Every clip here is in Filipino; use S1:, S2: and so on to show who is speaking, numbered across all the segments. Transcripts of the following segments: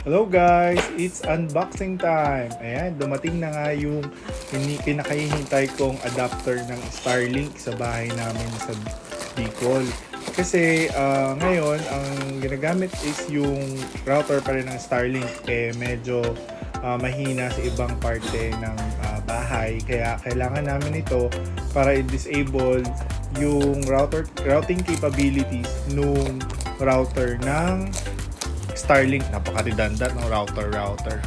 S1: Hello guys, it's unboxing time. Ayan, dumating na nga yung pinakahihintay kong adapter ng Starlink sa bahay namin sa Bicol. Kasi ngayon, ang ginagamit is yung router pa rin ng Starlink. Medyo mahina sa ibang parte ng bahay. Kaya kailangan namin ito para i-disable yung routing capabilities nung router ng Starlink. Napaka-redundant ng router.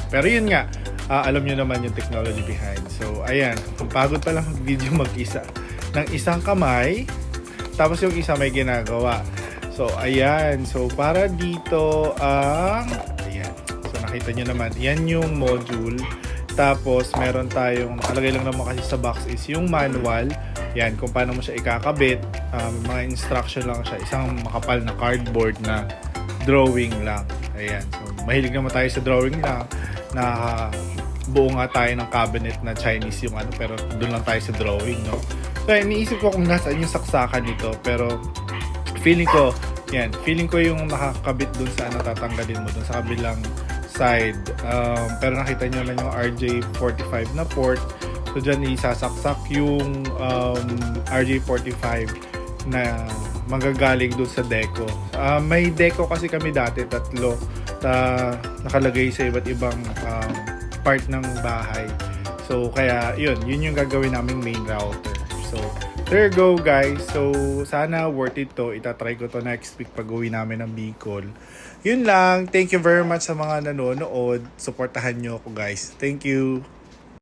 S1: Pero yun nga, alam nyo naman yung technology behind. So, ayan. Ang pagod pa lang mag-video mag-isa. Ng isang kamay, tapos yung isa may ginagawa. So, ayan. So, para dito ang... ayan. So, nakita nyo naman. Yan yung module. Tapos, meron tayong... nakalagay lang naman kasi sa box is yung manual. Yan, kung paano mo siya ikakabit. Mga instruction lang siya. Isang makapal na cardboard na drawing lang. Ayan. So, mahilig naman tayo sa drawing lang. Buo nga tayo ng cabinet na Chinese yung ano, pero doon lang tayo sa drawing, no? So, iniisip ko kung nasaan yung saksakan nito, pero feeling ko yung makakabit doon sa ano, tatanggalin mo doon sa kabilang side. Pero nakita nyo lang yung RJ45 na port. So, dyan isasaksak yung RJ45 na magagaling doon sa deco. May deco kasi kami dati, 3 na nakalagay sa iba't ibang part ng bahay. So kaya yun yung gagawin naming main router. So there you go guys. So sana worth it to. Itatry ko to next week pag uwi namin ng Bicol. Yun lang. Thank you very much sa mga nanonood. Suportahan nyo ako guys. Thank you.